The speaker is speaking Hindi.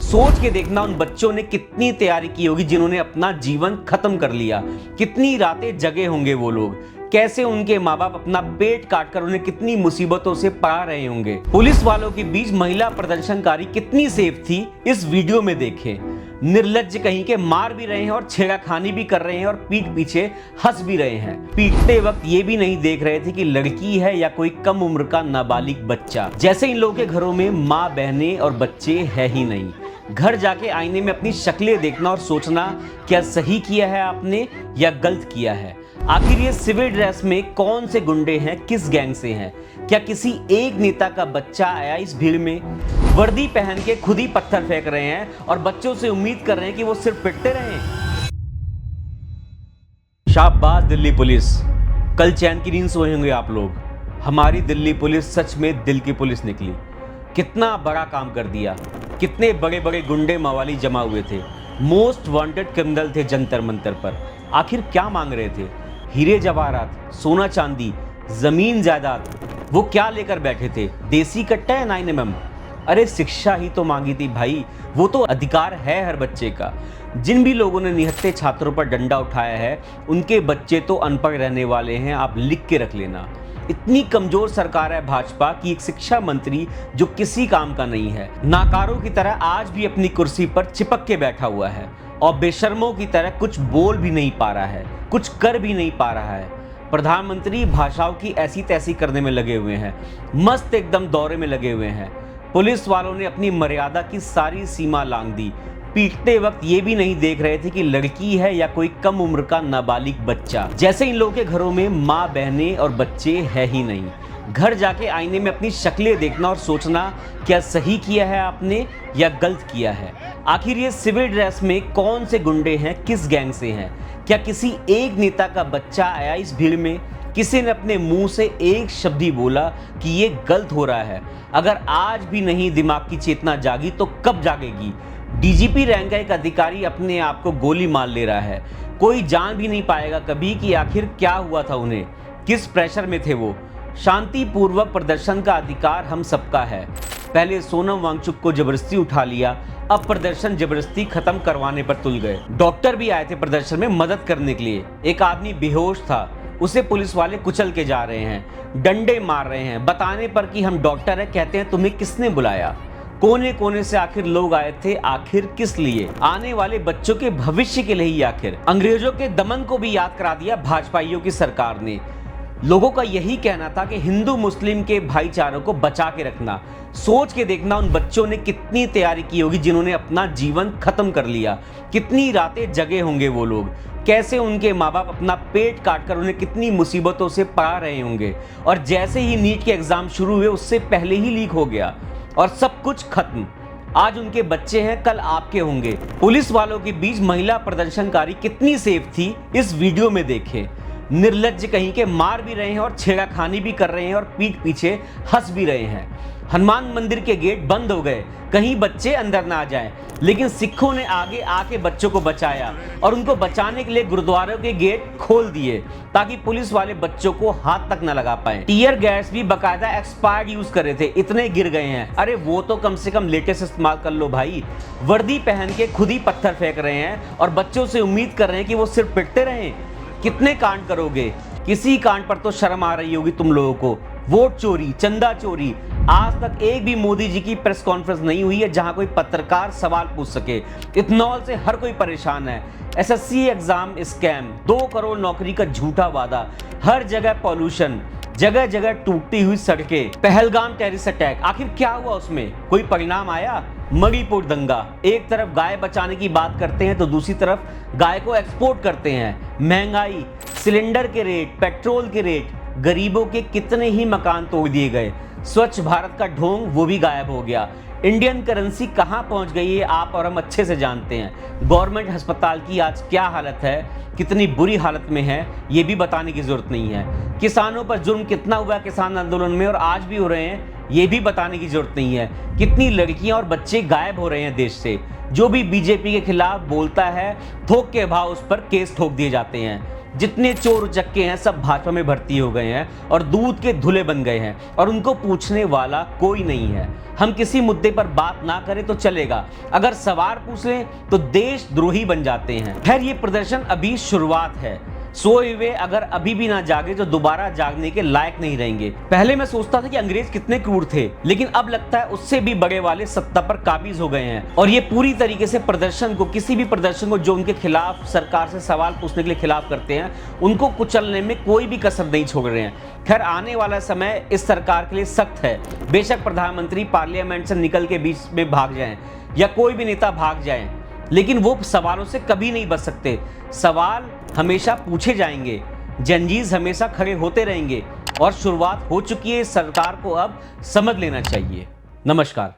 सोच के देखना उन बच्चों ने कितनी तैयारी की होगी जिन्होंने अपना जीवन खत्म कर लिया। कितनी रातें जगे होंगे वो लोग, कैसे उनके माँ बाप अपना पेट काटकर उन्हें कितनी मुसीबतों से पा रहे होंगे। पुलिस वालों के बीच महिला प्रदर्शनकारी कितनी सेफ थी, इस वीडियो में देखें। निर्लज्ज कहीं के मार भी रहे हैं और छेड़खानी भी कर रहे हैं और पीठ पीछे हंस भी रहे हैं। पीटते वक्त ये भी नहीं देख रहे थे कि लड़की है या कोई कम उम्र का नाबालिग बच्चा। जैसे इन लोगों के घरों में माँ बहनें और बच्चे है ही नहीं। घर जाके आईने में अपनी शक्लें देखना और सोचना क्या सही किया है आपने या गलत किया है। आखिर ये सिविल ड्रेस में कौन से गुंडे हैं, किस गैंग से हैं? क्या किसी एक नेता का बच्चा आया इस भीड़ में? वर्दी पहन के खुद ही पत्थर फेंक रहे हैं और बच्चों से उम्मीद कर रहे हैं कि वो सिर्फ पिटते रहें। शाबाश दिल्ली पुलिस, कल चैन की नींद सोए होंगे आप लोग। हमारी दिल्ली पुलिस सच में दिल की पुलिस निकली। कितना बड़ा काम कर दिया। कितने बड़े बड़े गुंडे मवाली जमा हुए थे, मोस्ट वांटेड क्रिमिनल थे जंतर मंतर पर। आखिर क्या मांग रहे थे? हीरे जवाहरात, सोना चांदी, जमीन जायदाद, वो क्या लेकर बैठे थे? देसी कट्टा या 9mm? अरे शिक्षा ही तो मांगी थी भाई, वो तो अधिकार है हर बच्चे का। जिन भी लोगों ने निहत्थे छात्रों पर डंडा उठाया है उनके बच्चे तो अनपढ़ रहने वाले हैं, आप लिख के रख लेना। इतनी कमजोर सरकार है भाजपा की एक शिक्षा मंत्री जो किसी काम का नहीं है, नाकारों की तरह आज भी अपनी कुर्सी पर चिपक के बैठा हुआ है और बेशर्मों की तरह कुछ बोल भी नहीं पा रहा है, कुछ कर भी नहीं पा रहा है। प्रधानमंत्री भाषाओं की ऐसी तैसी करने में लगे हुए हैं, मस्त एकदम दौरे में लगे हुए हैं। पुलिस वालों ने अपनी मर्यादा की सारी सीमा लांघ दी। पीटते वक्त ये भी नहीं देख रहे थे कि लड़की है या कोई कम उम्र का नाबालिग बच्चा। जैसे इन लोगों के घरों में माँ बहनें और बच्चे है ही नहीं। घर जाके आईने में अपनी शक्लें देखना और सोचना क्या सही किया है आपने या गलत किया है। आखिर ये सिविल ड्रेस में कौन से गुंडे हैं, किस गैंग से हैं? क्या किसी एक नेता का बच्चा आया इस भीड़ में? किसी ने अपने मुंह से एक शब्द ही बोला कि ये गलत हो रहा है? अगर आज भी नहीं दिमाग की चेतना जागी तो कब जागेगी? डीजीपी रैंक का एक अधिकारी अपने आप को गोली मार ले रहा है। कोई जान भी नहीं पाएगा कभी कि आखिर क्या हुआ था उन्हें, किस प्रेशर में थे वो। शांतिपूर्वक प्रदर्शन का अधिकार हम सबका है। पहले सोनम वांगचुक को जबरदस्ती उठा लिया, अब प्रदर्शन जबरदस्ती खत्म करवाने पर तुल गए। डॉक्टर भी आए थे प्रदर्शन में मदद करने के लिए। एक आदमी बेहोश था, उसे पुलिस वाले कुचल के जा रहे हैं, डंडे मार रहे हैं। बताने पर कि हम डॉक्टर हैं, कहते हैं तुम्हें किसने बुलाया? कोने कोने से आखिर लोग आए थे, आखिर किस लिए? आने वाले बच्चों के भविष्य के लिए ही आखिर। अंग्रेजों के दमन को भी याद करा दिया भाजपाइयों की सरकार ने। लोगों का यही कहना था कि हिंदू मुस्लिम के भाईचारों को बचा के रखना। सोच के देखना उन बच्चों ने कितनी तैयारी की होगी जिन्होंने अपना जीवन खत्म कर लिया। कितनी रातें जगे होंगे वो लोग, कैसे उनके माँ बाप अपना पेट काटकर उन्हें कितनी मुसीबतों से पा रहे होंगे। और जैसे ही नीट के एग्जाम शुरू हुए उससे पहले ही लीक हो गया और सब कुछ खत्म। आज उनके बच्चे हैं, कल आपके होंगे। पुलिस वालों के बीच महिला प्रदर्शनकारी कितनी सेफ थी, इस वीडियो में देखें। निर्लज्ज कहीं के मार भी रहे हैं और छेड़खानी भी कर रहे हैं और पीठ पीछे हंस भी रहे हैं। हनुमान मंदिर के गेट बंद हो गए, कहीं बच्चे अंदर ना आ जाएं, लेकिन सिखों ने आगे आके बच्चों को बचाया और उनको बचाने के लिए गुरुद्वारों के गेट खोल दिए ताकि पुलिस वाले बच्चों को हाथ तक न लगा पाए। टीयर गैस भी बकायदा एक्सपायर्ड यूज कर रहे थे, इतने गिर गए हैं। अरे वो तो कम से कम लेटेस्ट इस्तेमाल कर लो भाई। वर्दी पहन के खुद ही पत्थर फेंक रहे हैं और बच्चों से उम्मीद कर रहे हैं कि वो सिर्फ पिटते रहें। कितने कांड करोगे? किसी कांड पर तो शर्म आ रही होगी तुम लोगों को। वोट चोरी, चंदा चोरी, आज तक एक भी मोदी जी की प्रेस कॉन्फ्रेंस नहीं हुई है जहां कोई पत्रकार सवाल पूछ सके। इथनॉल से हर कोई परेशान है। एसएससी एग्जाम स्कैम, 2 करोड़ नौकरी का झूठा वादा, हर जगह पॉल्यूशन, जगह जगह टूटती हुई सड़कें, पहलगाम टेररिस्ट अटैक। आखिर क्या हुआ उसमें? कोई परिणाम आया? मणिपुर दंगा, एक तरफ गाय बचाने की बात करते हैं तो दूसरी तरफ गाय को एक्सपोर्ट करते हैं। महंगाई, सिलेंडर के रेट, पेट्रोल के रेट, गरीबों के कितने ही मकान तोड़ दिए गए। स्वच्छ भारत का ढोंग वो भी गायब हो गया। इंडियन करेंसी कहां पहुंच गई है आप और हम अच्छे से जानते हैं। गवर्नमेंट अस्पताल की आज क्या हालत है, कितनी बुरी हालत में है, ये भी बताने की जरूरत नहीं है। किसानों पर जुर्म कितना हुआ किसान आंदोलन में और आज भी हो रहे हैं, ये भी बताने की जरूरत नहीं है। कितनी लड़कियां और बच्चे गायब हो रहे हैं देश से। जो भी बीजेपी के खिलाफ बोलता है थोक के भाव उस पर केस ठोक दिए जाते हैं। जितने चोर उचक्के हैं सब भाजपा में भर्ती हो गए हैं और दूध के धुले बन गए हैं और उनको पूछने वाला कोई नहीं है। हम किसी मुद्दे पर बात ना करें तो चलेगा, अगर सवाल पूछ लें तो देशद्रोही बन जाते हैं। खैर ये प्रदर्शन अभी शुरुआत है, सोए हुए अगर अभी भी ना जागे तो दोबारा जागने के लायक नहीं रहेंगे। पहले मैं सोचता था कि अंग्रेज कितने क्रूर थे, लेकिन अब लगता है उससे भी बड़े वाले सत्ता पर काबिज हो गए हैं और ये पूरी तरीके से प्रदर्शन को, किसी भी प्रदर्शन को जो उनके खिलाफ सरकार से सवाल पूछने के लिए खिलाफ करते हैं, उनको कुचलने में कोई भी कसर नहीं छोड़ रहे हैं। खैर आने वाला समय इस सरकार के लिए सख्त है। बेशक प्रधानमंत्री पार्लियामेंट से निकल के बीच में भाग जाएं या कोई भी नेता भाग जाए, लेकिन वो सवालों से कभी नहीं बच सकते। सवाल हमेशा पूछे जाएंगे, जंजीर हमेशा खड़े होते रहेंगे और शुरुआत हो चुकी है। सरकार को अब समझ लेना चाहिए। नमस्कार।